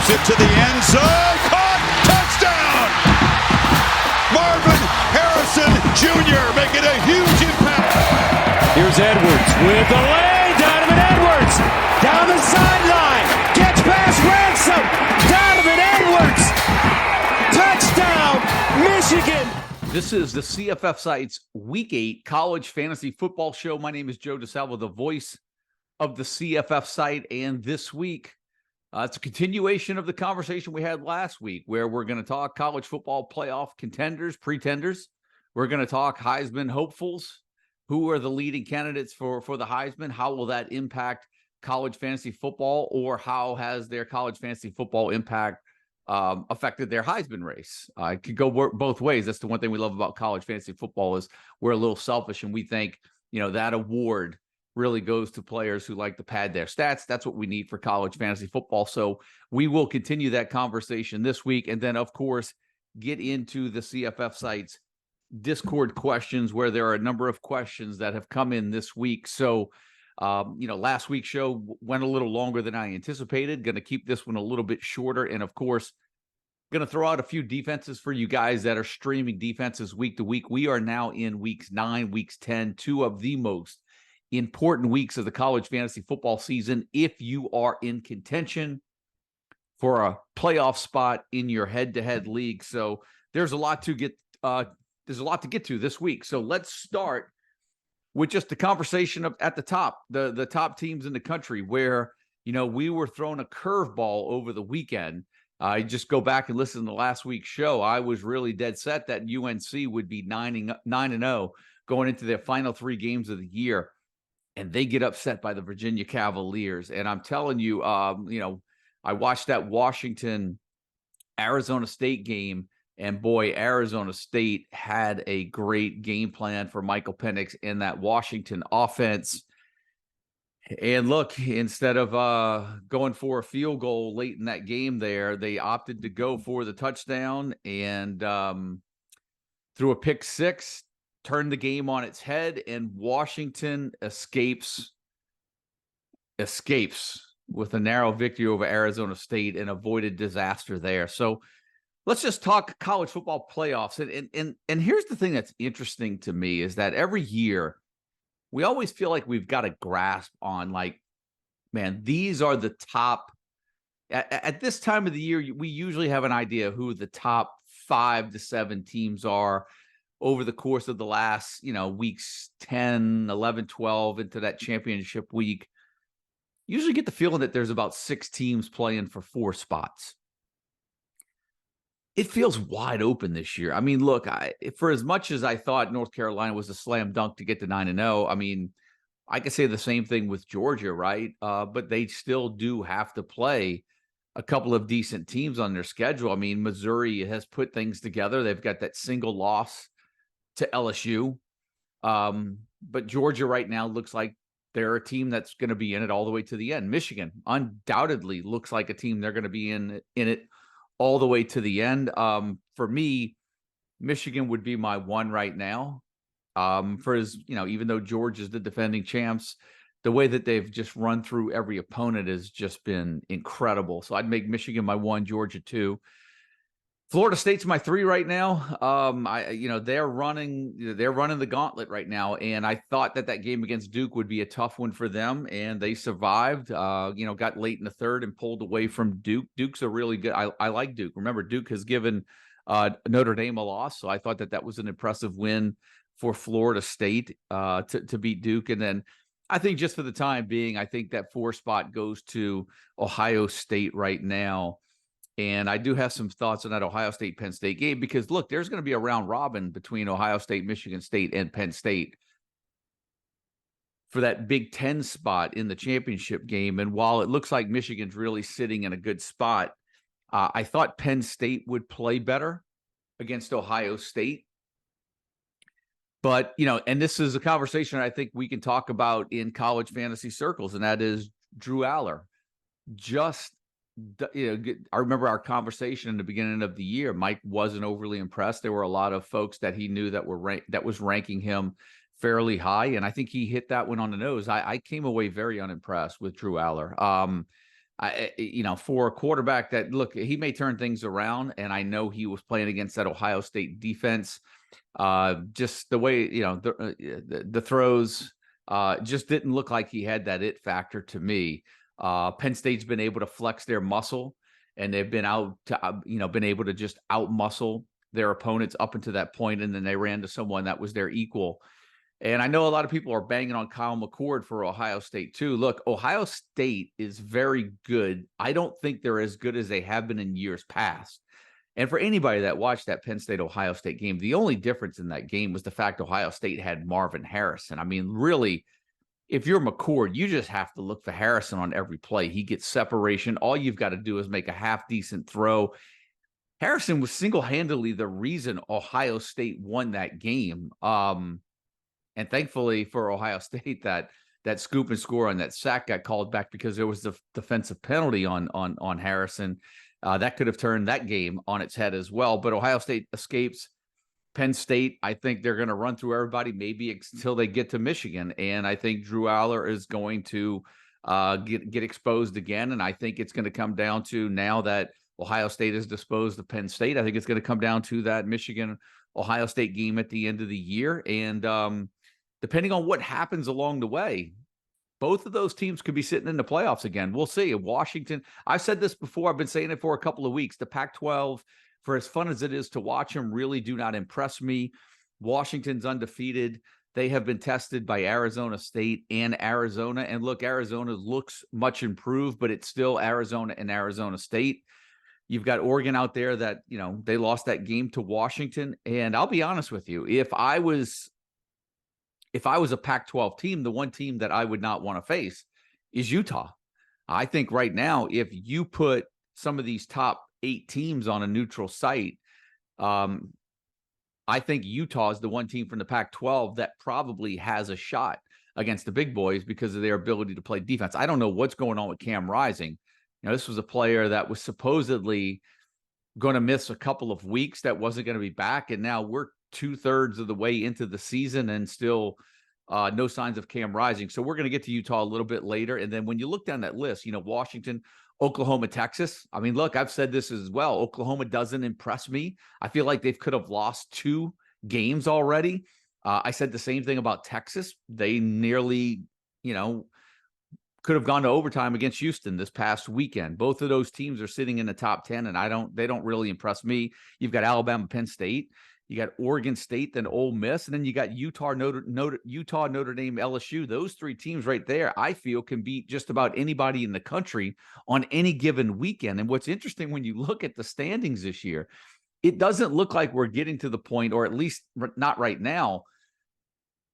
Drops it to the end zone. Caught. Touchdown. Marvin Harrison Jr. making a huge impact. Here's Edwards with the lane. Donovan Edwards down the sideline. Gets past Ransom. Donovan Edwards. Touchdown, Michigan. This is the CFF Sites Week 8 College Fantasy Football Show. My name is Joe DeSalvo, the voice of the CFF site. And this week, it's a continuation of the conversation we had last week, where we're going to talk college football playoff contenders, pretenders. We're going to talk Heisman hopefuls. Who are the leading candidates for the Heisman? How will that impact college fantasy football, or how has their college fantasy football impact affected their Heisman race? It could go both ways. That's the one thing we love about college fantasy football, is we're a little selfish and we think, that award really goes to players who like to pad their stats. That's what we need for college fantasy football. So we will continue that conversation this week. And then, of course, get into the CFF Sites Discord questions, where there are a number of questions that have come in this week. So, last week's show went a little longer than I anticipated. Going to keep this one a little bit shorter. And of course, going to throw out a few defenses for you guys that are streaming defenses week to week. We are now in weeks 9, weeks 10, two of the most important weeks of the college fantasy football season. If you are in contention for a playoff spot in your head-to-head league. So there's a lot to get to this week. So let's start with just the conversation at the top, the top teams in the country, where, we were thrown a curveball over the weekend. I just go back and listen to last week's show. I was really dead set that UNC would be 9-0 going into their final 3 games of the year, and they get upset by the Virginia Cavaliers. And I'm telling you, I watched that Washington-Arizona State game. And boy, Arizona State had a great game plan for Michael Penix in that Washington offense. And look, instead of going for a field goal late in that game there, they opted to go for the touchdown and threw a pick six, turned the game on its head, and Washington escapes with a narrow victory over Arizona State and avoided disaster there. So let's just talk college football playoffs. And here's the thing that's interesting to me, is that every year we always feel like we've got a grasp on, like, man, these are the top. At this time of the year, we usually have an idea who the top 5 to 7 teams are over the course of the last, weeks 10, 11, 12 into that championship week. Usually get the feeling that there's about 6 teams playing for 4 spots. It feels wide open this year. I mean, look, for as much as I thought North Carolina was a slam dunk to get to 9-0, I mean, I could say the same thing with Georgia, right? But they still do have to play a couple of decent teams on their schedule. I mean, Missouri has put things together. They've got that single loss to LSU. But Georgia right now looks like they're a team that's going to be in it all the way to the end. Michigan undoubtedly looks like a team they're going to be in it all the way to the end. For me, Michigan would be my one right now. Even though Georgia's the defending champs, the way that they've just run through every opponent has just been incredible. So I'd make Michigan my 1, Georgia 2. Florida State's my 3 right now. They're running the gauntlet right now, and I thought that game against Duke would be a tough one for them, and they survived. Got late in the third and pulled away from Duke. Duke's a really good. I like Duke. Remember, Duke has given Notre Dame a loss, so I thought that was an impressive win for Florida State to beat Duke. And then I think, just for the time being, I think that 4 spot goes to Ohio State right now. And I do have some thoughts on that Ohio State-Penn State game, because, look, there's going to be a round robin between Ohio State, Michigan State, and Penn State for that Big Ten spot in the championship game. And while it looks like Michigan's really sitting in a good spot, I thought Penn State would play better against Ohio State. But, and this is a conversation I think we can talk about in college fantasy circles, and that is Drew Aller. I remember our conversation in the beginning of the year. Mike wasn't overly impressed. There were a lot of folks that he knew that was ranking him fairly high, and I think he hit that one on the nose. I came away very unimpressed with Drew Aller. For a quarterback that, look, he may turn things around, and I know he was playing against that Ohio State defense. Just the way, the throws just didn't look like he had that it factor to me. Penn State's been able to flex their muscle, and they've been been able to just out muscle their opponents up until that point, and then they ran to someone that was their equal. And I know a lot of people are banging on Kyle McCord for Ohio State too. Look, Ohio State is very good. I don't think they're as good as they have been in years past. And for anybody that watched that Penn State-Ohio State game, the only difference in that game was the fact Ohio State had Marvin Harrison. I mean, really, if you're McCord, you just have to look for Harrison on every play. He gets separation. All you've got to do is make a half-decent throw. Harrison was single-handedly the reason Ohio State won that game. And thankfully for Ohio State, that scoop and score on that sack got called back because there was the defensive penalty on Harrison. That could have turned that game on its head as well. But Ohio State escapes. Penn State, I think they're going to run through everybody maybe until they get to Michigan. And I think Drew Aller is going to get exposed again. And I think it's going to come down to, now that Ohio State has disposed of Penn State, I think it's going to come down to that Michigan-Ohio State game at the end of the year. And depending on what happens along the way, both of those teams could be sitting in the playoffs again. We'll see. Washington, I've said this before. I've been saying it for a couple of weeks. The Pac-12, for as fun as it is to watch them, really do not impress me. Washington's undefeated. They have been tested by Arizona State and Arizona. And look, Arizona looks much improved, but it's still Arizona and Arizona State. You've got Oregon out there that, they lost that game to Washington. And I'll be honest with you, if I was a Pac-12 team, the one team that I would not want to face is Utah. I think right now, if you put some of these top 8 teams on a neutral site, I think Utah is the one team from the Pac-12 that probably has a shot against the big boys because of their ability to play defense. I don't know what's going on with Cam Rising. This was a player that was supposedly going to miss a couple of weeks, that wasn't going to be back. And now we're 2/3 of the way into the season and still no signs of Cam Rising. So we're going to get to Utah a little bit later. And then when you look down that list, Washington, Oklahoma, Texas. I mean, look, I've said this as well. Oklahoma doesn't impress me. I feel like they could have lost 2 games already. I said the same thing about Texas. They nearly, could have gone to overtime against Houston this past weekend. Both of those teams are sitting in the top 10, and they don't really impress me. You've got Alabama, Penn State. You got Oregon State, then Ole Miss, and then you got Utah, Notre Dame, LSU. Those 3 teams right there, I feel, can beat just about anybody in the country on any given weekend. And what's interesting, when you look at the standings this year, it doesn't look like we're getting to the point, or at least not right now,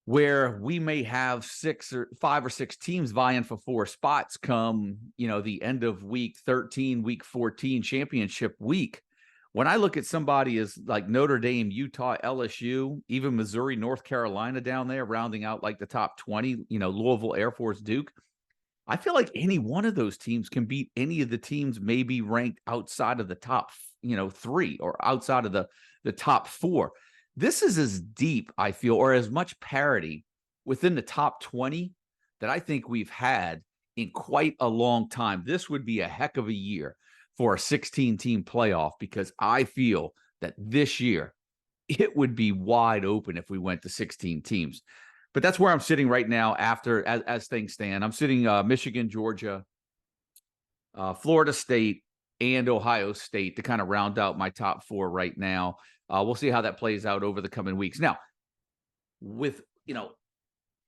where we may have 5 or 6 teams vying for 4 spots come, the end of week 13, week 14 championship week. When I look at somebody as like Notre Dame, Utah, LSU, even Missouri, North Carolina down there, rounding out like the top 20, Louisville, Air Force, Duke, I feel like any one of those teams can beat any of the teams maybe ranked outside of the top, 3 or outside of the top 4. This is as deep, I feel, or as much parity within the top 20 that I think we've had in quite a long time. This would be a heck of a year for a 16-team playoff, because I feel that this year it would be wide open if we went to 16 teams. But that's where I'm sitting right now as things stand. I'm sitting Michigan, Georgia, Florida State, and Ohio State to kind of round out my top 4 right now. We'll see how that plays out over the coming weeks. Now, with,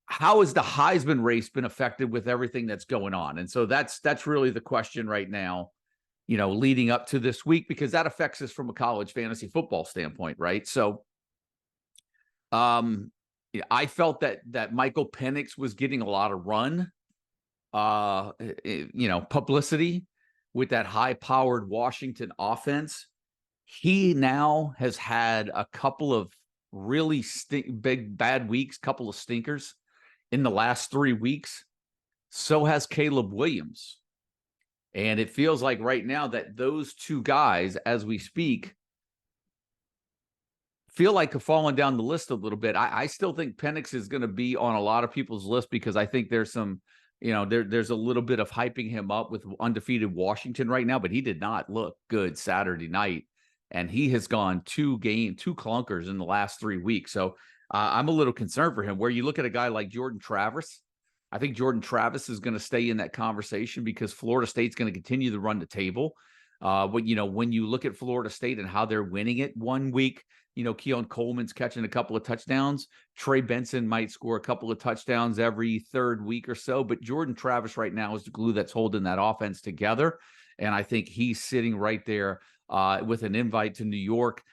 how has the Heisman race been affected with everything that's going on? And so that's really the question right now, leading up to this week, because that affects us from a college fantasy football standpoint, right? So I felt that Michael Penix was getting a lot of run, publicity with that high-powered Washington offense. He now has had a couple of really bad weeks, couple of stinkers in the last 3 weeks. So has Caleb Williams. And it feels like right now that those 2 guys, as we speak, feel like have fallen down the list a little bit. I still think Penix is going to be on a lot of people's list, because I think there's some, there's a little bit of hyping him up with undefeated Washington right now, but he did not look good Saturday night. And he has gone two clunkers in the last 3 weeks. So I'm a little concerned for him. Where you look at a guy like Jordan Travis, I think Jordan Travis is going to stay in that conversation because Florida State's going to continue to run the table. When you look at Florida State and how they're winning it 1 week, Keon Coleman's catching a couple of touchdowns. Trey Benson might score a couple of touchdowns every third week or so. But Jordan Travis right now is the glue that's holding that offense together. And I think he's sitting right there with an invite to New York.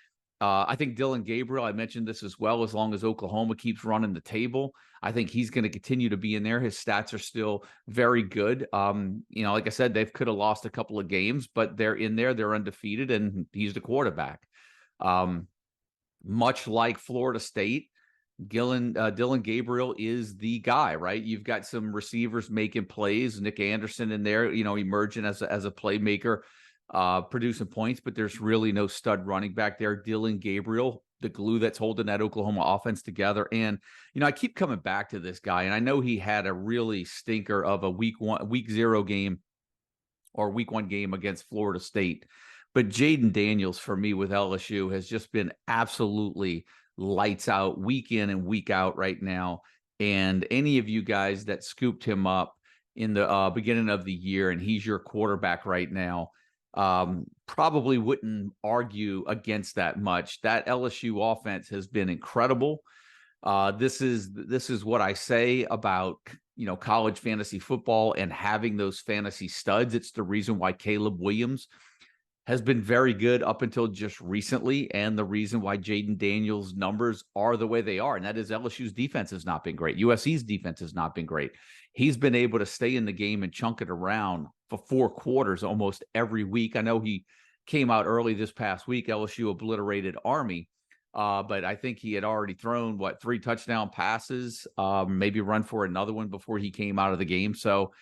I think Dillon Gabriel, I mentioned this as well, as long as Oklahoma keeps running the table, I think he's going to continue to be in there. His stats are still very good. Like I said, they could have lost a couple of games, but they're in there. They're undefeated, and he's the quarterback. Much like Florida State, Dillon Gabriel is the guy, right? You've got some receivers making plays. Nick Anderson in there, emerging as a playmaker, producing points, but there's really no stud running back there. Dillon Gabriel, the glue that's holding that Oklahoma offense together. And, I keep coming back to this guy, and I know he had a really stinker of a week 0 game or week 1 game against Florida State. But Jayden Daniels, for me, with LSU, has just been absolutely lights out week in and week out right now. And any of you guys that scooped him up in the beginning of the year and he's your quarterback right now, probably wouldn't argue against that much. That LSU offense has been incredible. This is what I say about, college fantasy football and having those fantasy studs. It's the reason why Caleb Williams has been very good up until just recently, and the reason why Jayden Daniels' numbers are the way they are, and that is LSU's defense has not been great. USC's defense has not been great. He's been able to stay in the game and chunk it around for 4 quarters almost every week. I know he came out early this past week. LSU obliterated Army, but I think he had already thrown, 3 touchdown passes, maybe run for another one before he came out of the game. So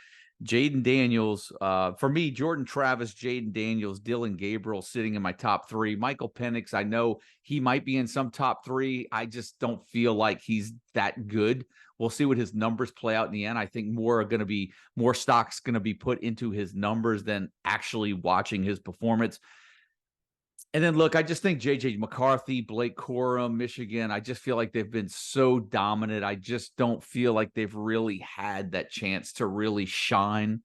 Jayden Daniels, for me, Jordan Travis, Jayden Daniels, Dillon Gabriel sitting in my top 3. Michael Penix, I know he might be in some top 3. I just don't feel like he's that good. We'll see what his numbers play out in the end. I think more stock's going to be put into his numbers than actually watching his performance. And then, look, I just think J.J. McCarthy, Blake Corum, Michigan, I just feel like they've been so dominant. I just don't feel like they've really had that chance to really shine.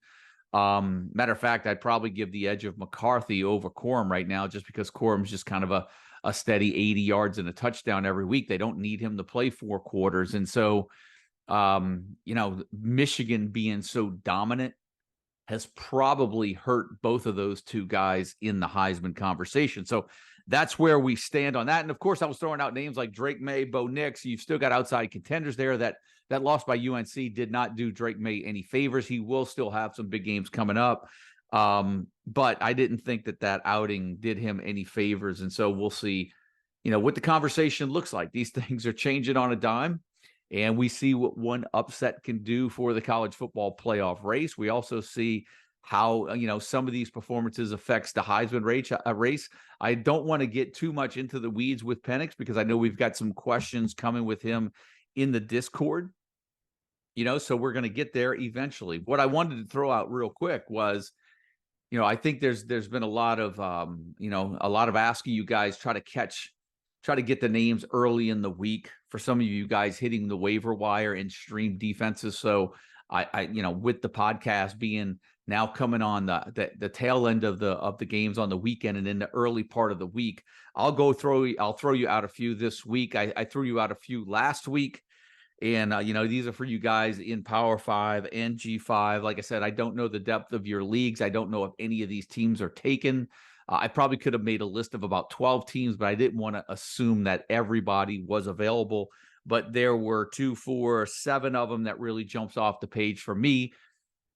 Matter of fact, I'd probably give the edge of McCarthy over Corum right now just because Corum's just kind of a steady 80 yards and a touchdown every week. They don't need him to play 4 quarters. And so, Michigan being so dominant has probably hurt both of those 2 guys in the Heisman conversation. So that's where we stand on that. And of course, I was throwing out names like Drake May, Bo Nix. You've still got outside contenders there. That loss by UNC did not do Drake May any favors. He will still have some big games coming up. But I didn't think that outing did him any favors. And so we'll see, what the conversation looks like. These things are changing on a dime. And we see what one upset can do for the college football playoff race. We also see how, some of these performances affects the Heisman race. I don't want to get too much into the weeds with Penix because I know we've got some questions coming with him in the Discord, so we're going to get there eventually. What I wanted to throw out real quick was, I think there's been a lot of asking you guys try to get the names early in the week for some of you guys hitting the waiver wire and stream defenses. So I with the podcast being now coming on the tail end of the games on the weekend and in the early part of the week, I'll throw you out a few this week. I threw you out a few last week. And, these are for you guys in Power 5 and G5. Like I said, I don't know the depth of your leagues. I don't know if any of these teams are taken. I probably could have made a list of about 12 teams, but I didn't want to assume that everybody was available. But there were 2, 4, 7 of them that really jumps off the page for me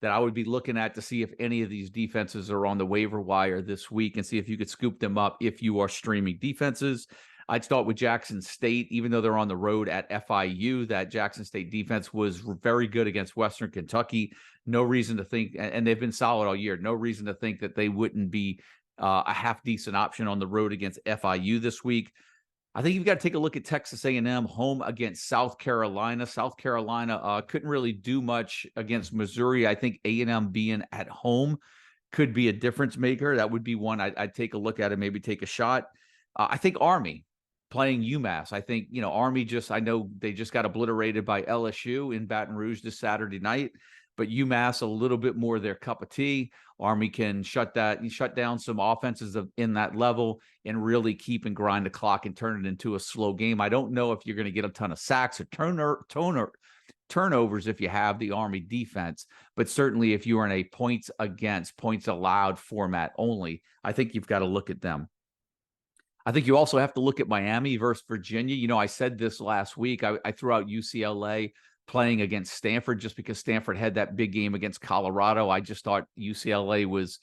that I would be looking at to see if any of these defenses are on the waiver wire this week and see if you could scoop them up if you are streaming defenses. I'd start with Jackson State, even though they're on the road at FIU. That Jackson State defense was very good against Western Kentucky. No reason to think, and they've been solid all year, no reason to think that they wouldn't be a half-decent option on the road against FIU this week. I think you've got to take a look at Texas A&M home against South Carolina. South Carolina couldn't really do much against Missouri. I think A&M being at home could be a difference maker. That would be one I'd take a look at and maybe take a shot. I think Army playing UMass. I think, Army I know they just got obliterated by LSU in Baton Rouge this Saturday night, but UMass a little bit more their cup of tea. Army can shut down some offenses in that level and really keep and grind the clock and turn it into a slow game. I don't know if you're going to get a ton of sacks or turnovers if you have the Army defense, but certainly if you are in a points against, points allowed format only, I think you've got to look at them. I think you also have to look at Miami versus Virginia. I said this last week. I threw out UCLA playing against Stanford just because Stanford had that big game against Colorado. I just thought UCLA was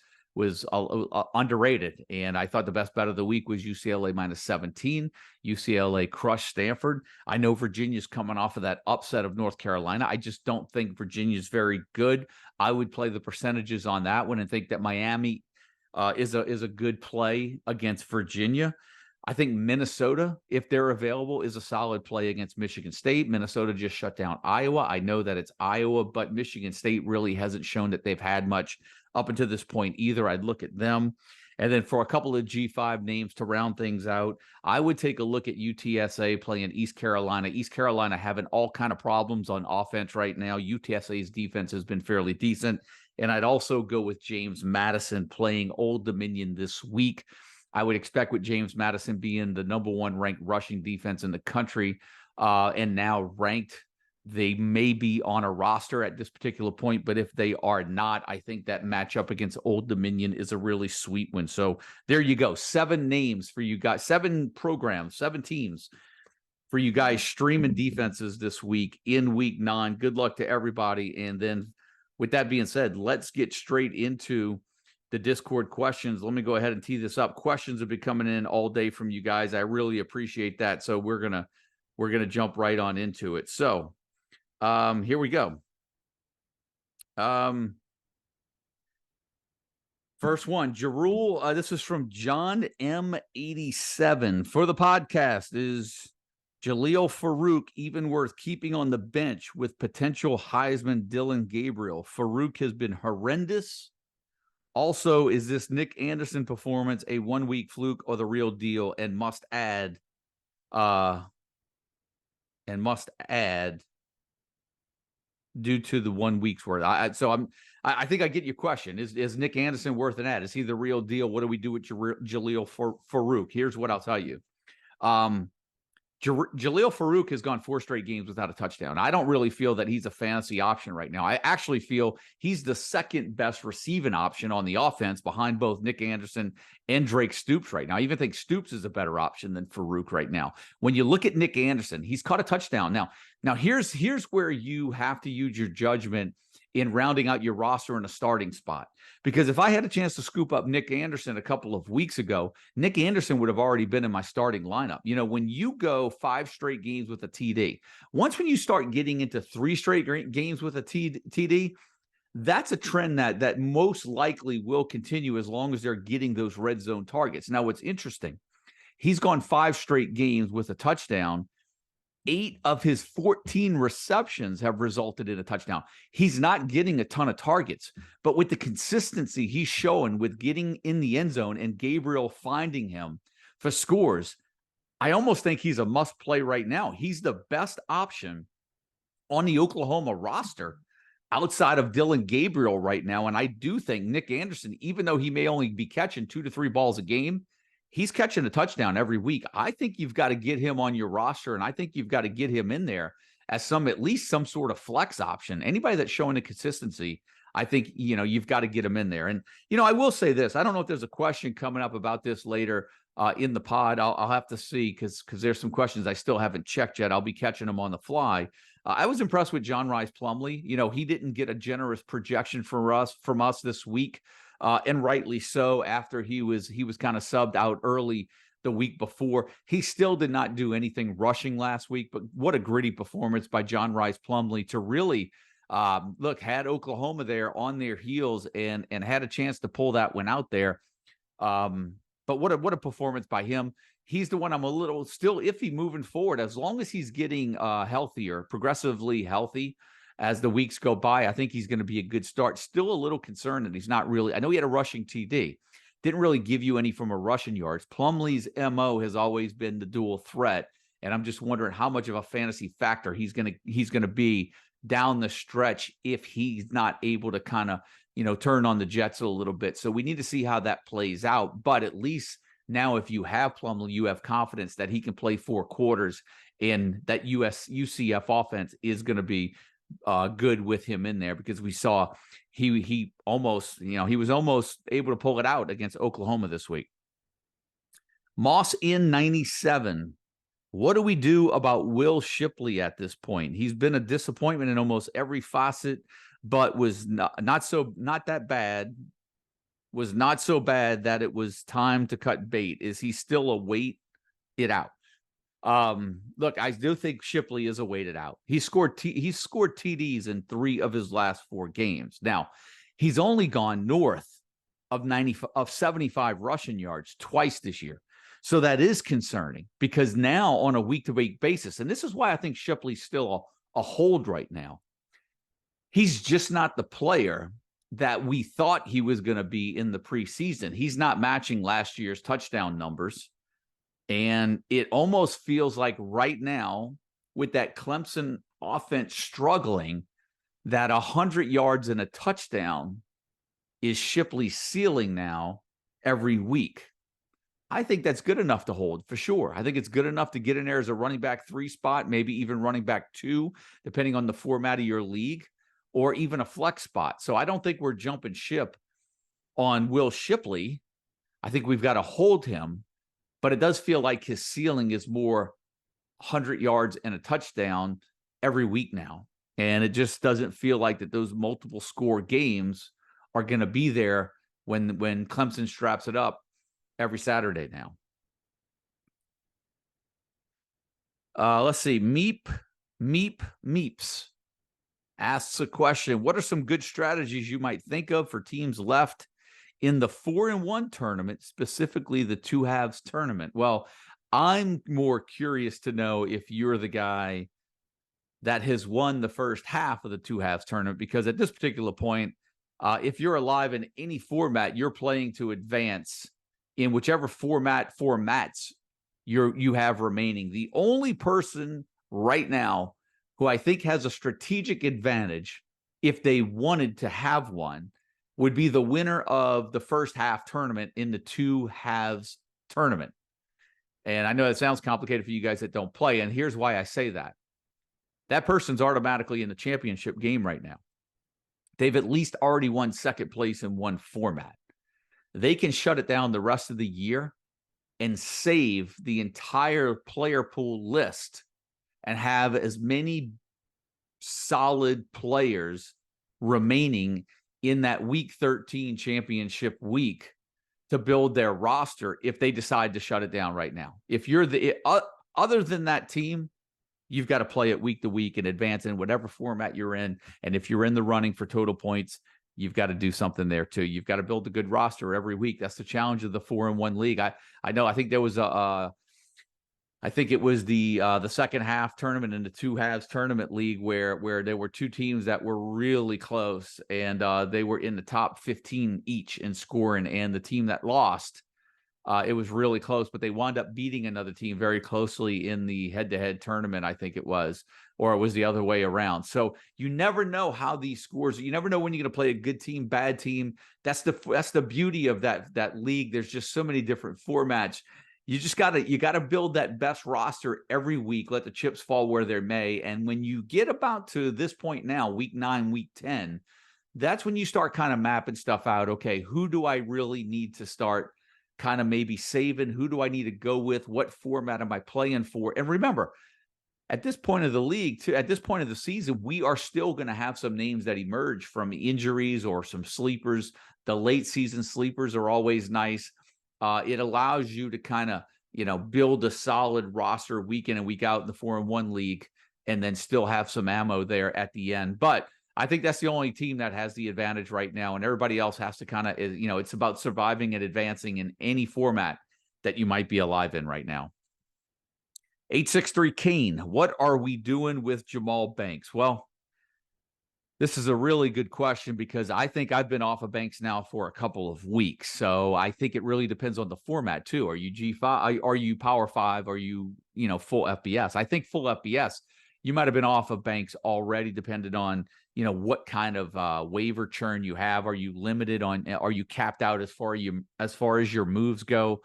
underrated, and I thought the best bet of the week was UCLA -17. UCLA crushed Stanford. I know Virginia's coming off of that upset of North Carolina. I just don't think Virginia's very good. I would play the percentages on that one and think that Miami is a good play against Virginia. I think Minnesota, if they're available, is a solid play against Michigan State. Minnesota just shut down Iowa. I know that it's Iowa, but Michigan State really hasn't shown that they've had much up until this point either. I'd look at them. And then for a couple of G5 names to round things out, I would take a look at UTSA playing East Carolina. East Carolina having all kind of problems on offense right now. UTSA's defense has been fairly decent. And I'd also go with James Madison playing Old Dominion this week. I would expect with James Madison being the number one ranked rushing defense in the country and now ranked, they may be on a roster at this particular point. But if they are not, I think that matchup against Old Dominion is a really sweet one. So there you go. 7 names for you guys, 7 programs, 7 teams for you guys streaming defenses this week in week 9. Good luck to everybody. And then with that being said, let's get straight into the Discord questions. Let me go ahead and tee this up. Questions have been coming in all day from you guys. I really appreciate that. So we're gonna jump right on into it. So here we go. First one, Jarul. This is from John M87 for the podcast. Is Jaleel Farouk even worth keeping on the bench with potential Heisman Dillon Gabriel? Farouk has been horrendous. Also, is this Nick Anderson performance a one-week fluke or the real deal? And must add due to the 1 week's worth. I think I get your question. Is Nick Anderson worth an ad? Is he the real deal? What do we do with Jaleel Farouk? Here's what I'll tell you. Jaleel Farouk has gone 4 straight games without a touchdown. I don't really feel that he's a fantasy option right now. I actually feel he's the second best receiving option on the offense behind both Nick Anderson and Drake Stoops right now. I even think Stoops is a better option than Farouk right now. When you look at Nick Anderson, he's caught a touchdown. Now here's where you have to use your judgment in rounding out your roster in a starting spot. Because if I had a chance to scoop up Nick Anderson a couple of weeks ago, Nick Anderson would have already been in my starting lineup. When you go 5 straight games with a TD, when you start getting into 3 straight games with a TD, that's a trend that most likely will continue as long as they're getting those red zone targets. Now, what's interesting, he's gone 5 straight games with a touchdown. 8 of his 14 receptions have resulted in a touchdown. He's not getting a ton of targets, but with the consistency he's showing with getting in the end zone and Gabriel finding him for scores, I almost think he's a must play right now. He's the best option on the Oklahoma roster outside of Dillon Gabriel right now. And I do think Nick Anderson, even though he may only be catching 2 to 3 balls a game, he's catching a touchdown every week. I think you've got to get him on your roster, and I think you've got to get him in there as at least some sort of flex option. Anybody that's showing a consistency, I think, you've got to get him in there. And, I will say this. I don't know if there's a question coming up about this later in the pod. I'll have to see because there's some questions I still haven't checked yet. I'll be catching them on the fly. I was impressed with John Rhys Plumlee. He didn't get a generous projection from us this week. And rightly so, after he was kind of subbed out early the week before. He still did not do anything rushing last week, but what a gritty performance by John Rhys Plumlee to really had Oklahoma there on their heels and had a chance to pull that one out there. But what a performance by him. He's the one I'm a little still iffy moving forward. As long as he's getting healthier, progressively healthy as the weeks go by, I think he's going to be a good start. Still a little concerned that he's not really. I know he had a rushing TD. Didn't really give you any from a rushing yards. Plumlee's MO has always been the dual threat. And I'm just wondering how much of a fantasy factor he's gonna be down the stretch if he's not able to kind of, turn on the Jets a little bit. So we need to see how that plays out. But at least now, if you have Plumlee, you have confidence that he can play 4 quarters, and that UCF offense is going to be good with him in there, because we saw he almost, he was almost able to pull it out against Oklahoma this week. Moss in 97. What do we do about Will Shipley at this point? He's been a disappointment in almost every facet, but was not that bad. Was not so bad that it was time to cut bait. Is he still a wait it out? Look, I do think Shipley is a waited out. He scored TDs in 3 of his last 4 games. Now, he's only gone north of 75 rushing yards twice this year. So that is concerning, because now on a week-to-week basis, and this is why I think Shipley's still a hold right now, he's just not the player that we thought he was going to be in the preseason. He's not matching last year's touchdown numbers. And it almost feels like right now, with that Clemson offense struggling, that 100 yards and a touchdown is Shipley's ceiling now every week. I think that's good enough to hold for sure. I think it's good enough to get in there as a running back 3 spot, maybe even running back 2, depending on the format of your league, or even a flex spot. So I don't think we're jumping ship on Will Shipley. I think we've got to hold him, but it does feel like his ceiling is more 100 yards and a touchdown every week now. And it just doesn't feel like that those multiple score games are going to be there when Clemson straps it up every Saturday now. Let's see. Meeps asks a question. What are some good strategies you might think of for teams left in the 4-1 tournament, specifically the 2 halves tournament? Well, I'm more curious to know if you're the guy that has won the first half of the 2 halves tournament, because at this particular point, if you're alive in any format, you're playing to advance in whichever formats you have remaining. The only person right now who I think has a strategic advantage, if they wanted to have one, would be the winner of the first half tournament in the 2 halves tournament. And I know that sounds complicated for you guys that don't play, and here's why I say that. That person's automatically in the championship game right now. They've at least already won second place in one format. They can shut it down the rest of the year and save the entire player pool list and have as many solid players remaining in that week 13 championship week to build their roster if they decide to shut it down right now. If you're other than that team, you've got to play it week to week and advance in whatever format you're in. And if you're in the running for total points, you've got to do something there too. You've got to build a good roster every week. That's the challenge of the 4-1 league. I know. I think there was I think it was the second half tournament in the 2 halves tournament league where there were 2 teams that were really close, and they were in the top 15 each in scoring. And the team that lost, it was really close, but they wound up beating another team very closely in the head-to-head tournament, I think it was, or it was the other way around. So you never know how these scores. You never know when you're going to play a good team, bad team. That's the beauty of that league. There's just so many different formats. You just got to build that best roster every week. Let the chips fall where they may. And when you get about to this point now, week 9, week 10, that's when you start kind of mapping stuff out. Okay, who do I really need to start kind of maybe saving? Who do I need to go with? What format am I playing for? And remember, at this point of the league, at this point of the season, we are still going to have some names that emerge from injuries or some sleepers. The late season sleepers are always nice. It allows you to kind of, build a solid roster week in and week out in the 4-1 league, and then still have some ammo there at the end. But I think that's the only team that has the advantage right now, and everybody else has to kind of, it's about surviving and advancing in any format that you might be alive in right now. 863 Kane, what are we doing with Jamal Banks? Well, this is a really good question because I think I've been off of Banks now for a couple of weeks. So I think it really depends on the format too. Are you G5? Are you Power 5? Are you, full FBS? I think full FBS, you might have been off of Banks already, depending on, what kind of waiver churn you have. Are you limited on, are you capped out as far as your moves go?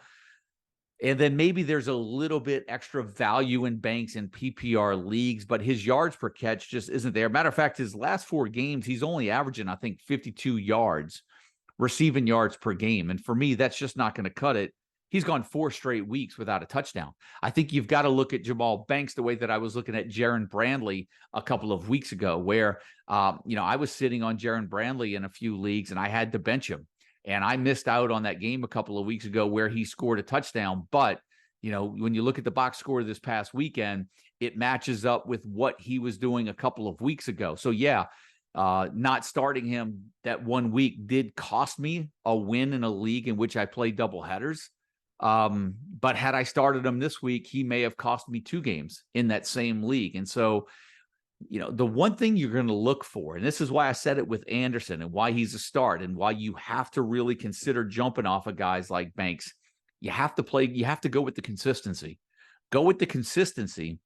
And then maybe there's a little bit extra value in Banks in PPR leagues, but his yards per catch just isn't there. Matter of fact, his last 4 games, he's only averaging, I think, 52 yards, receiving yards per game. And for me, that's just not going to cut it. He's gone 4 straight weeks without a touchdown. I think you've got to look at Jamal Banks the way that I was looking at Jaron Brandley a couple of weeks ago, where, I was sitting on Jaron Brandley in a few leagues and I had to bench him. And I missed out on that game a couple of weeks ago where he scored a touchdown. But, when you look at the box score this past weekend, it matches up with what he was doing a couple of weeks ago. So, yeah, not starting him that 1 week did cost me a win in a league in which I played double headers. But had I started him this week, he may have cost me 2 games in that same league. And so, the one thing you're going to look for, and this is why I said it with Anderson and why he's a start and why you have to really consider jumping off of guys like Banks. You have to go with the consistency. Go with the consistency.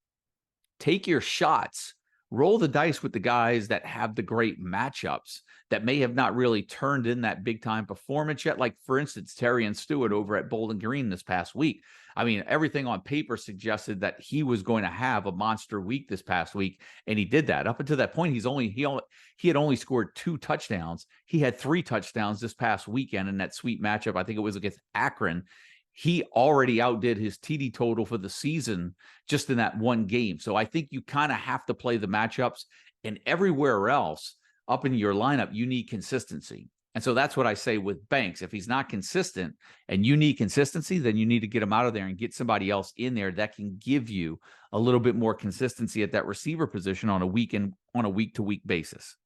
Take your shots. Roll the dice with the guys that have the great matchups that may have not really turned in that big-time performance yet. Like, for instance, Terry and Stewart over at Bowling Green this past week. I mean, everything on paper suggested that he was going to have a monster week this past week, and he did that. Up until that point, he had only scored 2 touchdowns. He had 3 touchdowns this past weekend in that sweet matchup. I think it was against Akron. He already outdid his TD total for the season just in that one game. So I think you kind of have to play the matchups, and everywhere else up in your lineup, you need consistency. And so that's what I say with Banks. If he's not consistent and you need consistency, then you need to get him out of there and get somebody else in there that can give you a little bit more consistency at that receiver position on a week-to-week basis.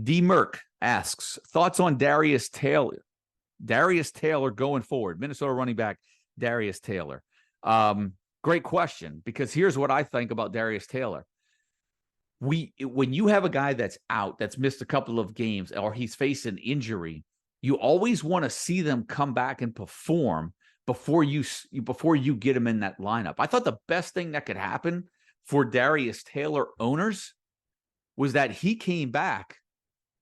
D. Merck asks, thoughts on Darius Taylor? Darius Taylor going forward, Minnesota running back Darius Taylor. Great question, because here's what I think about Darius Taylor. When you have a guy that's out, that's missed a couple of games, or he's facing injury, you always want to see them come back and perform before you get him in that lineup. I thought the best thing that could happen for Darius Taylor owners was that he came back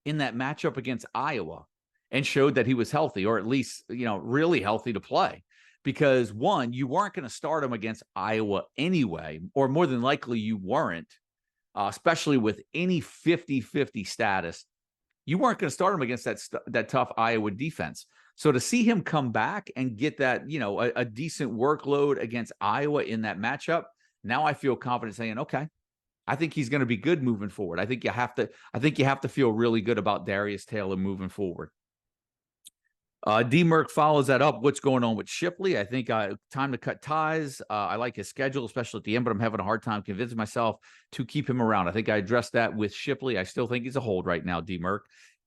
in that matchup against Iowa and showed that he was healthy, or at least, really healthy to play. Because, one, you weren't going to start him against Iowa anyway, or more than likely you weren't. Especially with any 50-50 status, you weren't going to start him against that tough Iowa defense. So to see him come back and get that, a decent workload against Iowa in that matchup, now I feel confident saying, okay, I think he's going to be good moving forward. I think you have to feel really good about Darius Taylor moving forward. D. Merck follows that up. What's going on with Shipley? I think time to cut ties. I like his schedule, especially at the end, but I'm having a hard time convincing myself to keep him around. I think I addressed that with Shipley. I still think he's a hold right now, D. Merck.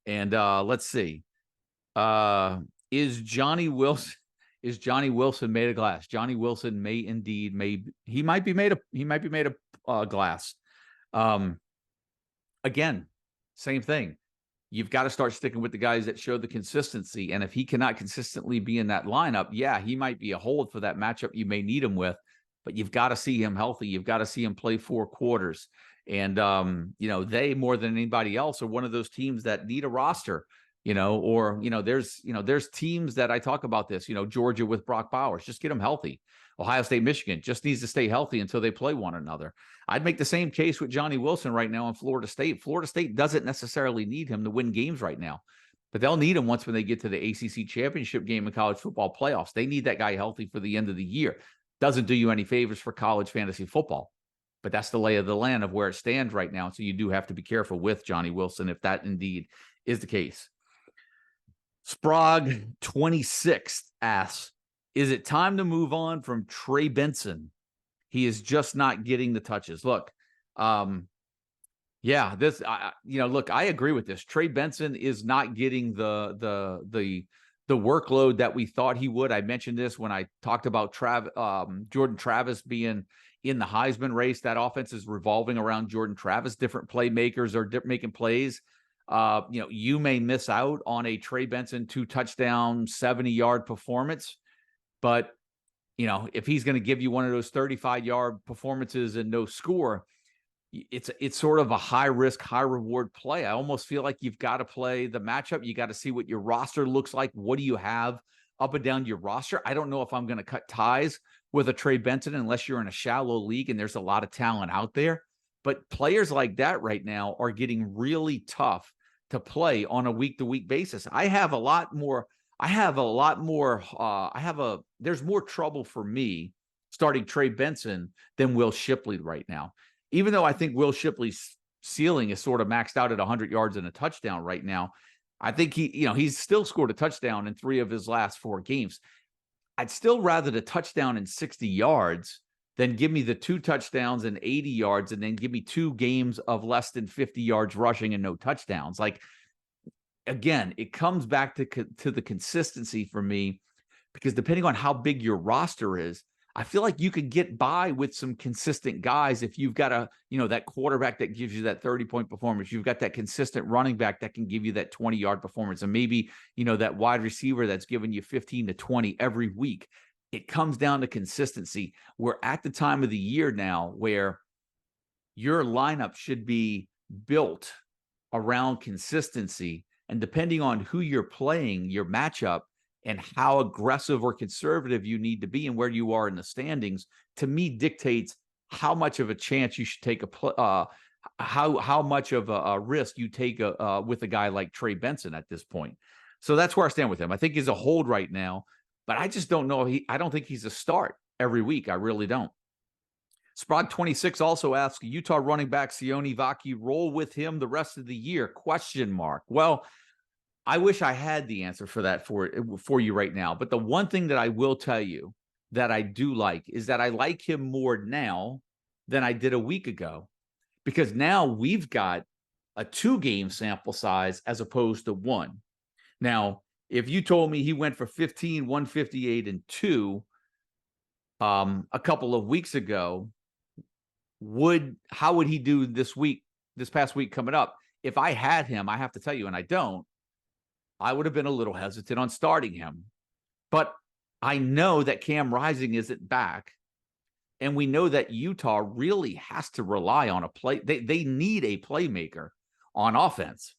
And let's see. Is Johnny Wilson made of glass? Johnny Wilson may indeed he might be made of glass. Again, same thing. You've got to start sticking with the guys that show the consistency. And if he cannot consistently be in that lineup, yeah, he might be a hold for that matchup you may need him with, but you've got to see him healthy. You've got to see him play 4 quarters. And, they more than anybody else are one of those teams that need a roster, there's teams that I talk about this, Georgia with Brock Bowers, just get them healthy. Ohio State, Michigan just needs to stay healthy until they play one another. I'd make the same case with Johnny Wilson right now in Florida State. Florida State doesn't necessarily need him to win games right now, but they'll need him when they get to the ACC championship game in college football playoffs. They need that guy healthy for the end of the year. Doesn't do you any favors for college fantasy football, but that's the lay of the land of where it stands right now. So you do have to be careful with Johnny Wilson if that indeed is the case. Sprague 26th asks, is it time to move on from Trey Benson? He is just not getting the touches. Look, Yeah, look, I agree with this. Trey Benson is not getting the workload that we thought he would. I mentioned this when I talked about Jordan Travis being in the Heisman race. That offense is revolving around Jordan Travis. Different playmakers are making plays. You may miss out on a Trey Benson 2-touchdown, 70-yard performance, but if he's going to give you one of those 35-yard performances and no score, it's sort of a high risk, high reward play. I almost feel like you've got to play the matchup. You got to see what your roster looks like. What do you have up and down your roster? I don't know if I'm going to cut ties with a Trey Benson unless you're in a shallow league and there's a lot of talent out there. But players like that right now are getting really tough to play on a week-to-week basis. There's more trouble for me starting Trey Benson than Will Shipley right now. Even though I think Will Shipley's ceiling is sort of maxed out at 100 yards and a touchdown right now, I think he's still scored a touchdown in 3 of his last 4 games. I'd still rather the touchdown in 60 yards than give me the 2 touchdowns and 80 yards and then give me 2 games of less than 50 yards rushing and no touchdowns. Like, again, it comes back to the consistency for me, because depending on how big your roster is, I feel like you could get by with some consistent guys if you've got that quarterback that gives you that 30-point performance. You've got that consistent running back that can give you that 20-yard performance, and maybe, that wide receiver that's giving you 15 to 20 every week. It comes down to consistency. We're at the time of the year now where your lineup should be built around consistency, and depending on who you're playing, your matchup, and how aggressive or conservative you need to be and where you are in the standings, to me, dictates how much of a chance you should take how much of a risk you take with a guy like Trey Benson at this point. So that's where I stand with him. I think he's a hold right now, but I just don't know. I don't think he's a start every week. I really don't. Sprog 26 also asks, Utah running back Sione Vaki roll with him the rest of the year? ? Well, I wish I had the answer for that for you right now. But the one thing that I will tell you that I do like is that I like him more now than I did a week ago, because now we've got a 2-game sample size as opposed to 1. Now, if you told me he went for 15, 158, and 2 a couple of weeks ago, how would he do this past week coming up? If I had him, I have to tell you, and I don't, I would have been a little hesitant on starting him. But I know that Cam Rising isn't back, and we know that Utah really has to rely on a play. They need a playmaker on offense.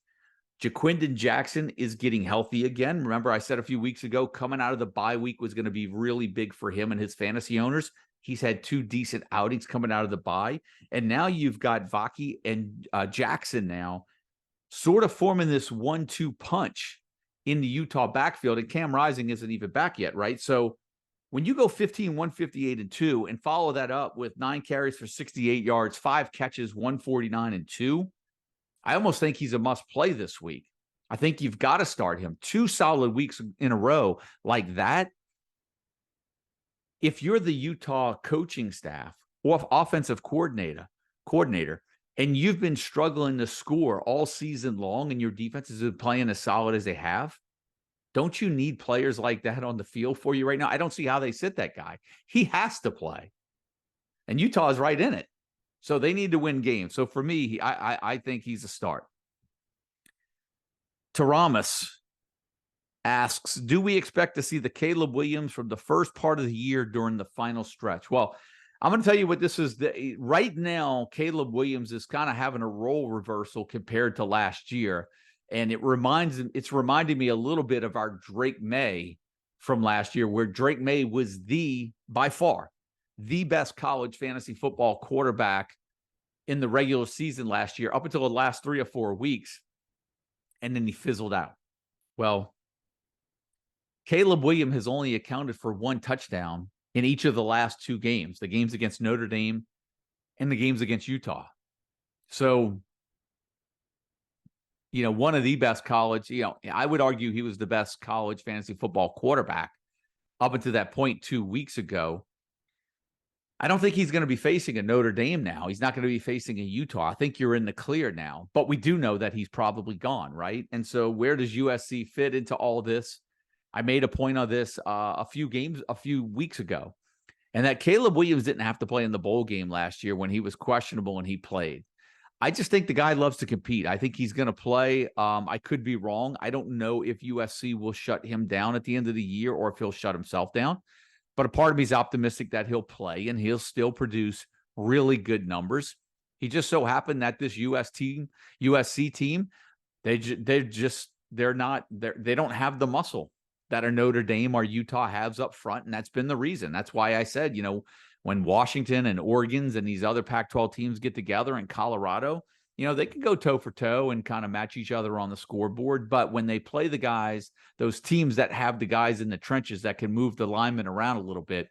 Jaquindon Jackson is getting healthy again. Remember, I said a few weeks ago, coming out of the bye week was going to be really big for him and his fantasy owners. He's had 2 decent outings coming out of the bye. And now you've got Vaki and Jackson now sort of forming this 1-2 punch in the Utah backfield, and Cam Rising isn't even back yet, right? So when you go 15, 158, and 2, and follow that up with 9 carries for 68 yards, 5 catches, 149, and 2, I almost think he's a must play this week. I think you've got to start him. 2 solid weeks in a row like that. If you're the Utah coaching staff or offensive coordinator, and you've been struggling to score all season long and your defense has been playing as solid as they have, don't you need players like that on the field for you right now? I don't see how they sit that guy. He has to play. And Utah is right in it. So they need to win games. So for me, I think he's a start. Taramas asks, do we expect to see the Caleb Williams from the first part of the year during the final stretch? Well, I'm going to tell you what this is. Right now, Caleb Williams is kind of having a role reversal compared to last year. And it's reminding me a little bit of our Drake May from last year, where Drake May was by far, the best college fantasy football quarterback in the regular season last year, up until the last 3 or 4 weeks. And then he fizzled out. Well, Caleb Williams has only accounted for 1 touchdown in each of the last 2 games, the games against Notre Dame and the games against Utah. So, one of the best college, I would argue he was the best college fantasy football quarterback up until that point 2 weeks ago. I don't think he's going to be facing a Notre Dame now. He's not going to be facing a Utah. I think you're in the clear now, but we do know that he's probably gone, right? And so where does USC fit into all this? I made a point on this a few weeks ago, and that Caleb Williams didn't have to play in the bowl game last year when he was questionable and he played. I just think the guy loves to compete. I think he's going to play. I could be wrong. I don't know if USC will shut him down at the end of the year or if he'll shut himself down. But a part of me is optimistic that he'll play and he'll still produce really good numbers. He just so happened that this USC team, they don't have the muscle that a Notre Dame or Utah has up front, and that's been the reason. That's why I said, when Washington and Oregon's and these other Pac-12 teams get together in Colorado, they can go toe for toe and kind of match each other on the scoreboard. But when they play the guys, those teams that have the guys in the trenches that can move the linemen around a little bit,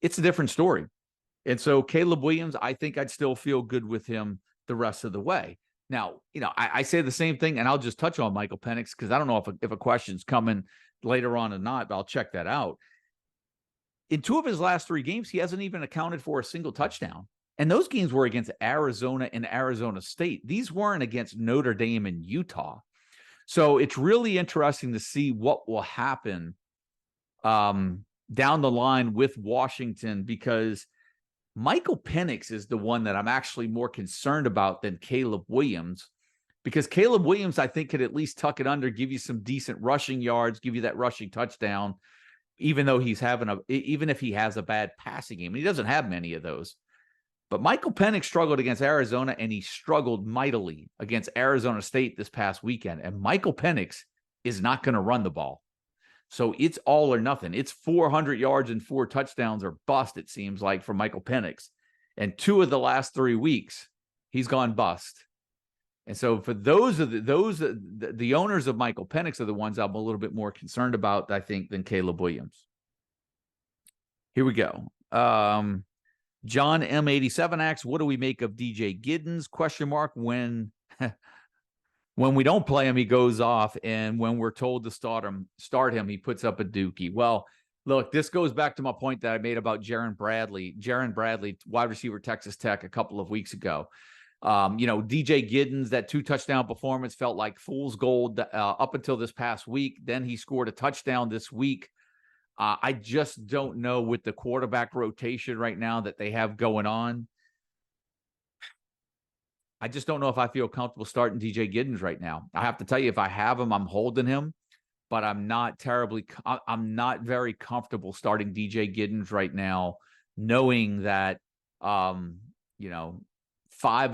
it's a different story. And so Caleb Williams, I think I'd still feel good with him the rest of the way. Now, I say the same thing, and I'll just touch on Michael Penix because I don't know if a question's coming later on or not, but I'll check that out. In 2 of his last 3 games, he hasn't even accounted for a single touchdown. And those games were against Arizona and Arizona State. These weren't against Notre Dame and Utah. So it's really interesting to see what will happen down the line with Washington, because Michael Penix is the one that I'm actually more concerned about than Caleb Williams, because Caleb Williams, I think, could at least tuck it under, give you some decent rushing yards, give you that rushing touchdown, even if he has a bad passing game. And he doesn't have many of those. But Michael Penix struggled against Arizona, and he struggled mightily against Arizona State this past weekend. And Michael Penix is not going to run the ball. So it's all or nothing. It's 400 yards and 4 touchdowns or bust, it seems like, for Michael Penix. And 2 of the last 3 weeks, he's gone bust. And so for the owners of Michael Penix are the ones I'm a little bit more concerned about, I think, than Caleb Williams. Here we go. John M87 asks, what do we make of DJ Giddens? ? When we don't play him, he goes off, and when we're told to start him, he puts up a dookie. Well, look, this goes back to my point that I made about Jaron Bradley, wide receiver, Texas Tech, a couple of weeks ago. DJ Giddens, that 2 touchdown performance felt like fool's gold up until this past week. Then he scored a touchdown this week. I just don't know with the quarterback rotation right now that they have going on. I just don't know if I feel comfortable starting DJ Giddens right now. I have to tell you, if I have him, I'm holding him, but I'm not very comfortable starting DJ Giddens right now, knowing that, 5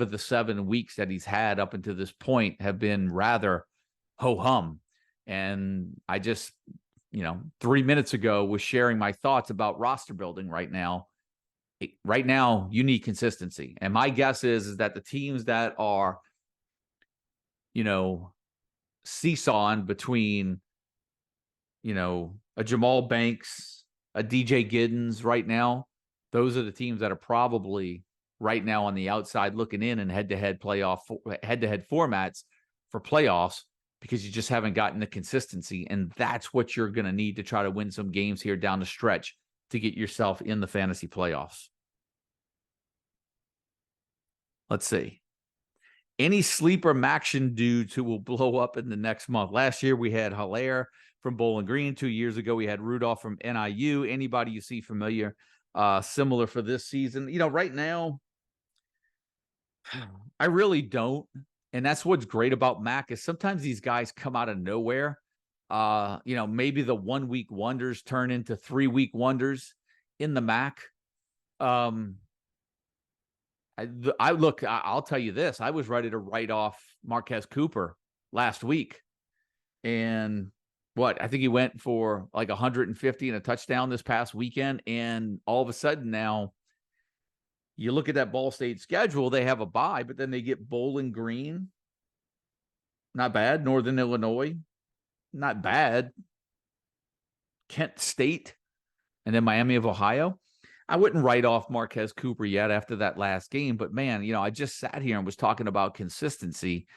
of the 7 weeks that he's had up until this point have been rather ho-hum. And I just, 3 minutes ago was sharing my thoughts about roster building right now. Right now, you need consistency. And my guess is that the teams that are, seesawing between, a Jamal Banks, a DJ Giddens right now, those are the teams that are probably right now on the outside looking in and head-to-head formats for playoffs, because you just haven't gotten the consistency. And that's what you're going to need to try to win some games here down the stretch to get yourself in the fantasy playoffs. Let's see. Any sleeper Maction dudes who will blow up in the next month? Last year, we had Hilaire from Bowling Green. 2 years ago, we had Rudolph from NIU. Anybody you see familiar, similar for this season? Right now, I really don't. And that's what's great about Mac is sometimes these guys come out of nowhere. Maybe the 1 week wonders turn into 3 week wonders in the Mac. I'll tell you this. I was ready to write off Marquez Cooper last week. And I think he went for like 150 and a touchdown this past weekend. And all of a sudden now, you look at that Ball State schedule, they have a bye, but then they get Bowling Green. Not bad. Northern Illinois. Not bad. Kent State. And then Miami of Ohio. I wouldn't write off Marquez Cooper yet after that last game. But, man, I just sat here and was talking about consistency.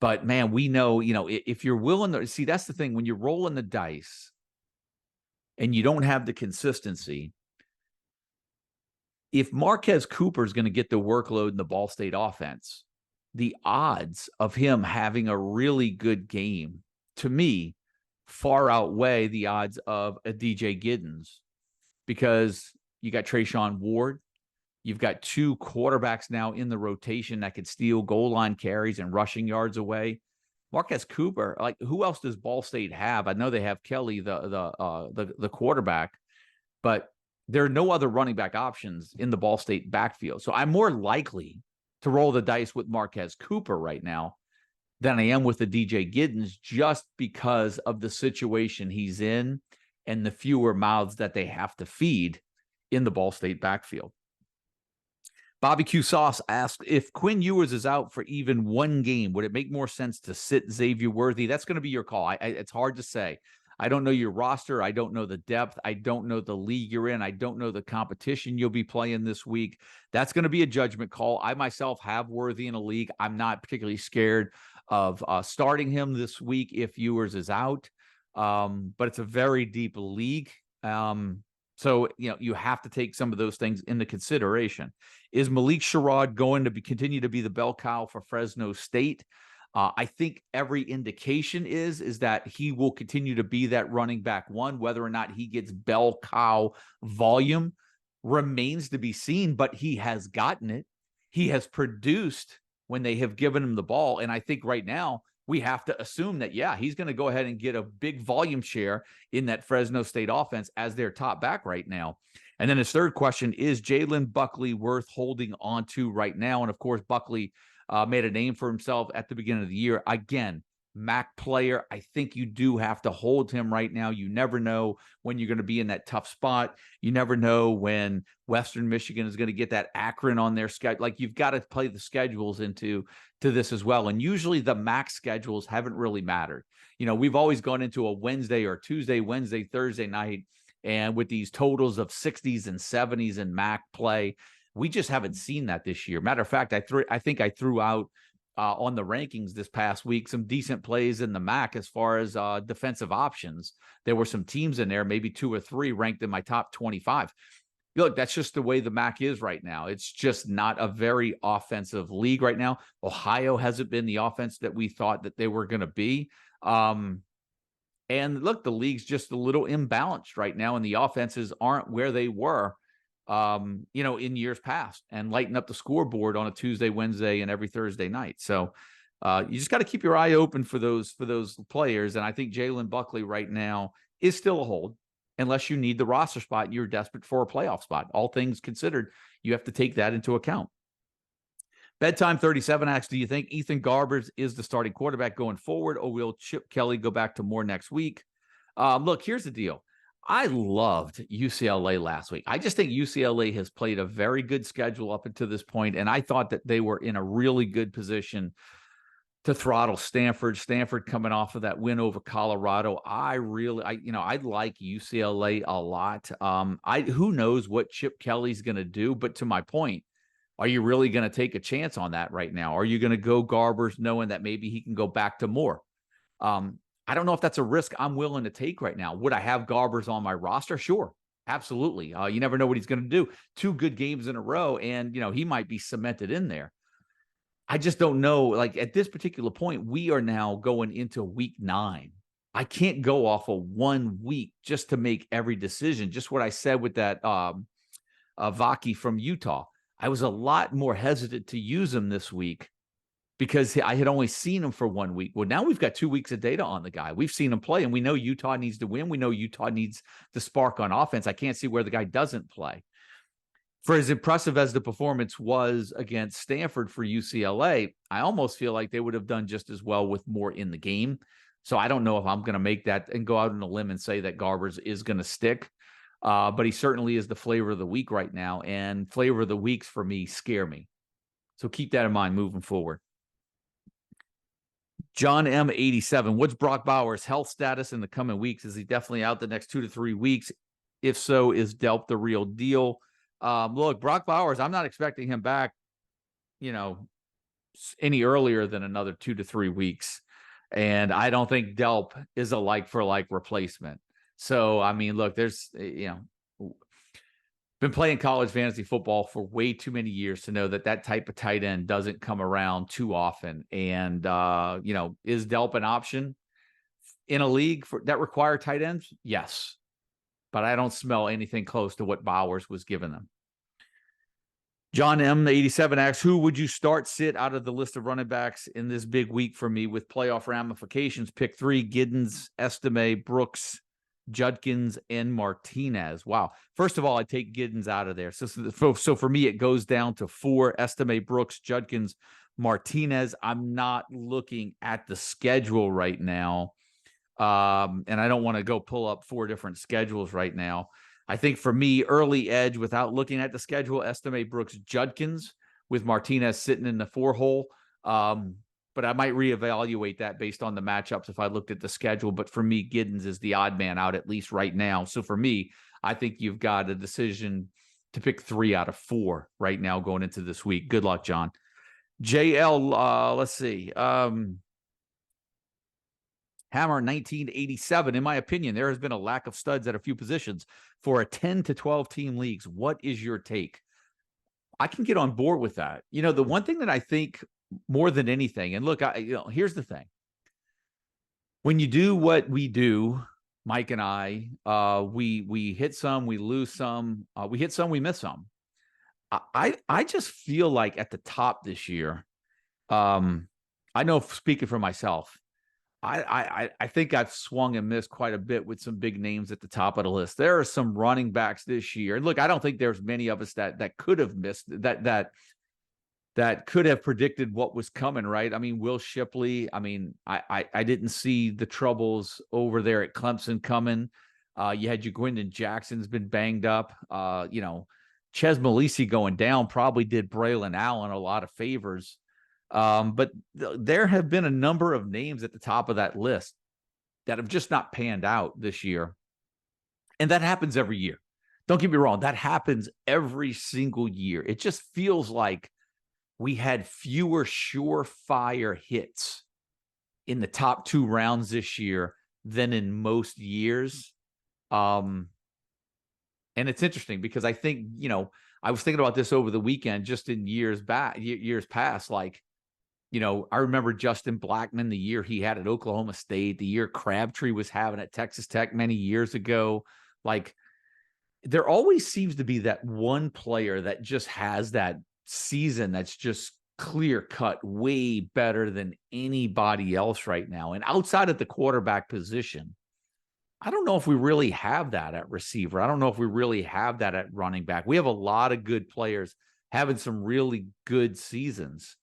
But, man, we know, if you're willing to – see, that's the thing. When you're rolling the dice and you don't have the consistency – if Marquez Cooper is going to get the workload in the Ball State offense, the odds of him having a really good game, to me, far outweigh the odds of a DJ Giddens, because you got Trayshawn Ward. You've got two quarterbacks now in the rotation that could steal goal line carries and rushing yards away. Marquez Cooper, like, who else does Ball State have? I know they have Kelly, the quarterback, but there are no other running back options in the Ball State backfield. So I'm more likely to roll the dice with Marquez Cooper right now than I am with the DJ Giddens, just because of the situation he's in and the fewer mouths that they have to feed in the Ball State backfield. Bobby Q Sauce asked, if Quinn Ewers is out for even one game, would it make more sense to sit Xavier Worthy? That's going to be your call. It's hard to say. I don't know your roster. I don't know the depth. I don't know the league you're in. I don't know the competition you'll be playing this week. That's going to be a judgment call. I myself have Worthy in a league. I'm not particularly scared of starting him this week if Ewers is out, but it's a very deep league. So, you have to take some of those things into consideration. Is Malik Sherrod going to continue to be the bell cow for Fresno State? I think every indication is that he will continue to be that running back one. Whether or not he gets bell cow volume remains to be seen, but he has gotten it. He has produced when they have given him the ball. And I think right now we have to assume that, he's going to go ahead and get a big volume share in that Fresno State offense as their top back right now. And then his third question, is Jalen Buckley worth holding on to right now? And of course, Buckley made a name for himself at the beginning of the year. Again, MAC player. I think you do have to hold him right now. You never know when you're going to be in that tough spot. You never know when Western Michigan is going to get that Akron on their schedule. Like, you've got to play the schedules into this as well. And usually the MAC schedules haven't really mattered. We've always gone into a Wednesday or Tuesday, Wednesday, Thursday night, and with these totals of 60s and 70s in MAC play, we just haven't seen that this year. Matter of fact, I think I threw out on the rankings this past week some decent plays in the MAC as far as defensive options. There were some teams in there, maybe 2 or 3 ranked in my top 25. Look, that's just the way the MAC is right now. It's just not a very offensive league right now. Ohio hasn't been the offense that we thought that they were going to be. And look, the league's just a little imbalanced right now, and the offenses aren't where they were in years past, and lighten up the scoreboard on a Tuesday, Wednesday, and every Thursday night. So you just got to keep your eye open for those players. And I think Jalen Buckley right now is still a hold, unless you need the roster spot and you're desperate for a playoff spot. All things considered, you have to take that into account. Bedtime 37 asks, do you think Ethan Garbers is the starting quarterback going forward, or will Chip Kelly go back to Moore next week? Look, here's the deal. I loved UCLA last week. I just think UCLA has played a very good schedule up until this point, and I thought that they were in a really good position to throttle Stanford. Stanford coming off of that win over Colorado. I like UCLA a lot. Who knows what Chip Kelly's going to do, but to my point, are you really going to take a chance on that right now? Are you going to go Garbers knowing that maybe he can go back to Moore? I don't know if that's a risk I'm willing to take right now. Would I have Garbers on my roster? Sure, absolutely. You never know what he's going to do. 2 good games in a row, and he might be cemented in there. I just don't know. Like, at this particular point, we are now going into week 9. I can't go off of 1 week just to make every decision. Just what I said with that Vaki from Utah. I was a lot more hesitant to use him this week because I had only seen him for 1 week. Well, now we've got 2 weeks of data on the guy. We've seen him play, and we know Utah needs to win. We know Utah needs the spark on offense. I can't see where the guy doesn't play. For as impressive as the performance was against Stanford for UCLA, I almost feel like they would have done just as well with Moore in the game. So I don't know if I'm going to make that and go out on a limb and say that Garbers is going to stick. But he certainly is the flavor of the week right now, and flavor of the weeks for me scare me. So keep that in mind moving forward. John M. 87. What's Brock Bowers' health status in the coming weeks? Is he definitely out the next 2 to 3 weeks? If so, is Delp the real deal? Look, Brock Bowers, I'm not expecting him back, any earlier than another 2 to 3 weeks. And I don't think Delp is a like for like replacement. So, I mean, look, there's, been playing college fantasy football for way too many years to know that that type of tight end doesn't come around too often. And, is Delp an option in a league that require tight ends? Yes. But I don't smell anything close to what Bowers was giving them. John M. 87 asks, who would you start sit out of the list of running backs in this big week for me with playoff ramifications? Pick 3, Giddens, Estime, Brooks, Judkins, and Martinez. Wow. First of all, I take Giddens out of there. So for me, it goes down to 4, Estime, Brooks, Judkins, Martinez. I'm not looking at the schedule right now. And I don't want to go pull up 4 different schedules right now. I think for me, early edge without looking at the schedule, Estime, Brooks, Judkins, with Martinez sitting in the 4 hole. But I might reevaluate that based on the matchups if I looked at the schedule. But for me, Giddens is the odd man out, at least right now. So for me, I think you've got a decision to pick 3 out of 4 right now going into this week. Good luck, John. JL, let's see. Hammer 1987. In my opinion, there has been a lack of studs at a few positions for a 10 to 12 team leagues. What is your take? I can get on board with that. The one thing that I think more than anything, and look, here's the thing. When you do what we do, Mike and I, we hit some, we lose some, we hit some, we miss some. I just feel like at the top this year, I know speaking for myself, I think I've swung and missed quite a bit with some big names at the top of the list. There are some running backs this year. And look, I don't think there's many of us that could have missed that could have predicted what was coming, right? I mean, Will Shipley, I didn't see the troubles over there at Clemson coming. You had Jaquindon Jackson's been banged up. Ches Malisi going down probably did Braylon Allen a lot of favors. But there have been a number of names at the top of that list that have just not panned out this year. And that happens every year. Don't get me wrong. That happens every single year. It just feels like we had fewer surefire hits in the top 2 rounds this year than in most years. And it's interesting because I think, I was thinking about this over the weekend, just in years past, like, I remember Justin Blackmon, the year he had at Oklahoma State, the year Crabtree was having at Texas Tech many years ago. Like, there always seems to be that one player that just has that season that's just clear cut, way better than anybody else right now. And outside of the quarterback position, I don't know if we really have that at receiver. I don't know if we really have that at running back. We have a lot of good players having some really good seasons.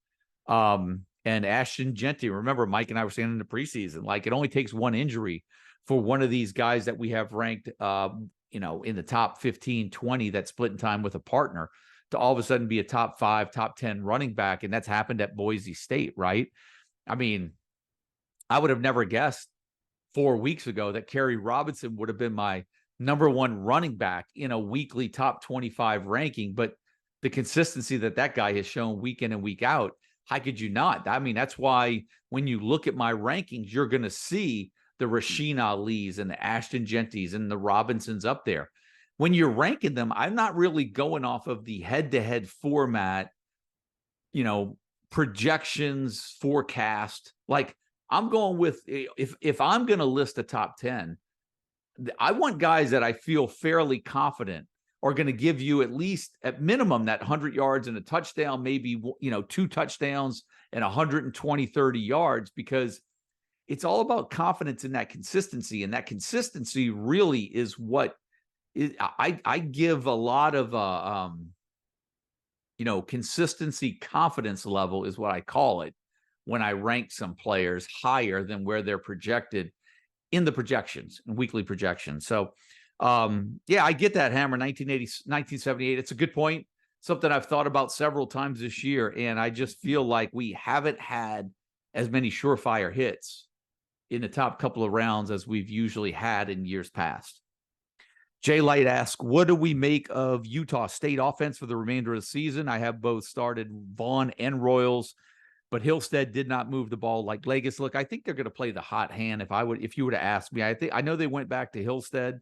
And Ashton Jeanty, remember Mike and I were saying in the preseason, like it only takes one injury for one of these guys that we have ranked, in the top 15, 20 that split in time with a partner to all of a sudden be a top 5, top 10 running back. And that's happened at Boise State, right? I mean, I would have never guessed 4 weeks ago that Kerry Robinson would have been my number 1 running back in a weekly top 25 ranking. But the consistency that guy has shown week in and week out, how could you not? I mean, that's why when you look at my rankings, you're going to see the Rasheen Ali's and the Ashton Jeantys and the Robinsons up there. When you're ranking them, I'm not really going off of the head-to-head format, projections, forecast. Like, I'm going with, if I'm going to list a top 10, I want guys that I feel fairly confident are going to give you at least at minimum that 100 yards and a touchdown, maybe, 2 touchdowns and 120, 30 yards, because it's all about confidence in that consistency. And that consistency really is what I give a lot of, consistency confidence level is what I call it when I rank some players higher than where they're projected in the projections and weekly projections. So, I get that, Hammer. 1978. It's a good point. Something I've thought about several times this year. And I just feel like we haven't had as many surefire hits in the top couple of rounds as we've usually had in years past. Jay Light asks, what do we make of Utah State offense for the remainder of the season? I have both started Vaughn and Royals, but Hillstead did not move the ball like Legas. Look, I think they're going to play the hot hand. If you were to ask me, I know they went back to Hillstead.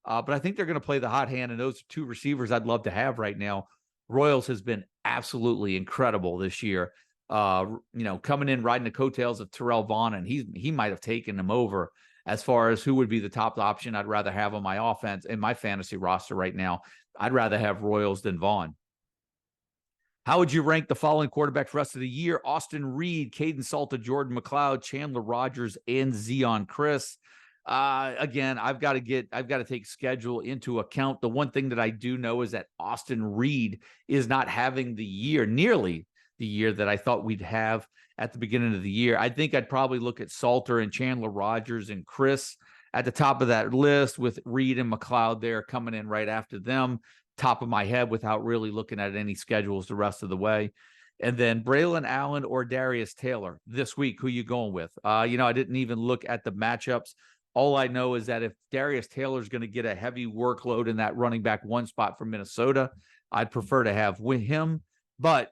But I think they're going to play the hot hand, and those are two receivers I'd love to have right now. Royals has been absolutely incredible this year. Coming in, riding the coattails of Terrell Vaughn, and he might have taken him over as far as who would be the top option I'd rather have on my offense in my fantasy roster right now. I'd rather have Royals than Vaughn. How would you rank the following quarterbacks for the rest of the year? Austin Reed, Caden Salta, Jordan McLeod, Chandler Rogers, and Zion Chris. Again, I've got to take schedule into account. The one thing that I do know is that Austin Reed is not having nearly the year that I thought we'd have at the beginning of the year. I think I'd probably look at Salter and Chandler Rogers and Chris at the top of that list, with Reed and McLeod there coming in right after them, top of my head, without really looking at any schedules the rest of the way. And then Braylon Allen or Darius Taylor this week, who you going with? I didn't even look at the matchups. All I know is that if Darius Taylor is going to get a heavy workload in that running back one spot from Minnesota, I'd prefer to have with him. But,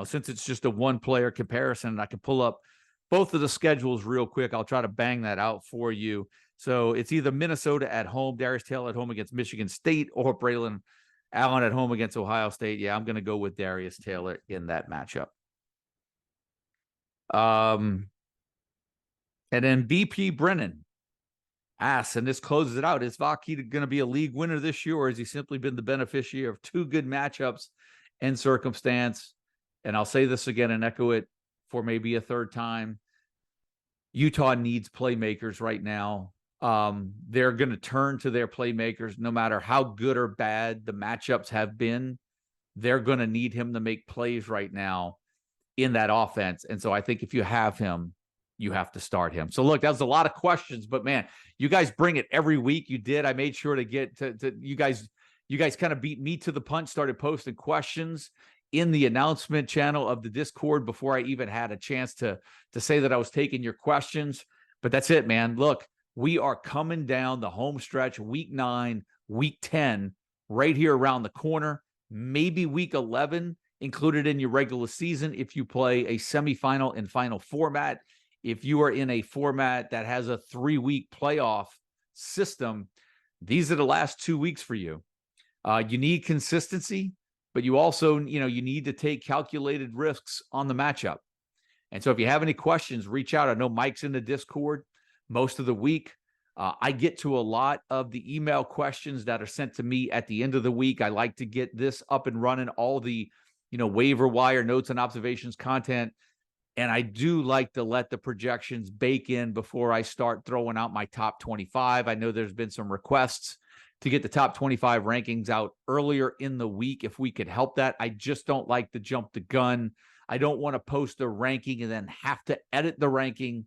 since it's just a one-player comparison, and I can pull up both of the schedules real quick, I'll try to bang that out for you. So it's either Minnesota at home, Darius Taylor at home against Michigan State, or Braylon Allen at home against Ohio State. Yeah, I'm going to go with Darius Taylor in that matchup. And then BP Brennan asks, and this closes it out, is Vaki going to be a league winner this year, or has he simply been the beneficiary of two good matchups and circumstance? And I'll say this again and echo it for maybe a third time. Utah needs playmakers right now. They're going to turn to their playmakers no matter how good or bad the matchups have been. They're going to need him to make plays right now in that offense. And so I think if you have him, you have to start him. So look, that was a lot of questions, but man, you guys bring it every week. You did. I made sure to get to you guys. You guys kind of beat me to the punch, started posting questions in the announcement channel of the Discord before I even had a chance to say that I was taking your questions. But that's it, man. Look, we are coming down the home stretch, week 9, week 10, right here around the corner, maybe week 11 included in your regular season if you play a semifinal and final format. If you are in a format that has a 3-week playoff system, these are the last 2 weeks for you. You need consistency, but you also, you need to take calculated risks on the matchup. And so if you have any questions, reach out. I know Mike's in the Discord most of the week. I get to a lot of the email questions that are sent to me at the end of the week. I like to get this up and running, all the, waiver wire notes and observations content. And I do like to let the projections bake in before I start throwing out my top 25. I know there's been some requests to get the top 25 rankings out earlier in the week if we could help that. I just don't like to jump the gun. I don't want to post a ranking and then have to edit the ranking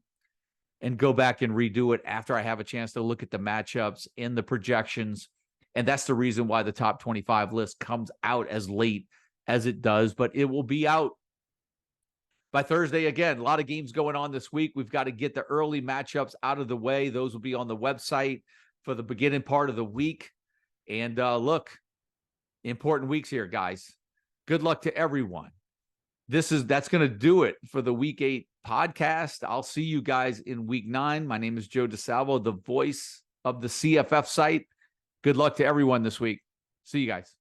and go back and redo it after I have a chance to look at the matchups and the projections. And that's the reason why the top 25 list comes out as late as it does, but it will be out by Thursday. Again, a lot of games going on this week. We've got to get the early matchups out of the way. Those will be on the website for the beginning part of the week. And look, important weeks here, guys. Good luck to everyone. That's going to do it for the Week 8 podcast. I'll see you guys in Week 9. My name is Joe DeSalvo, the voice of the CFF site. Good luck to everyone this week. See you guys.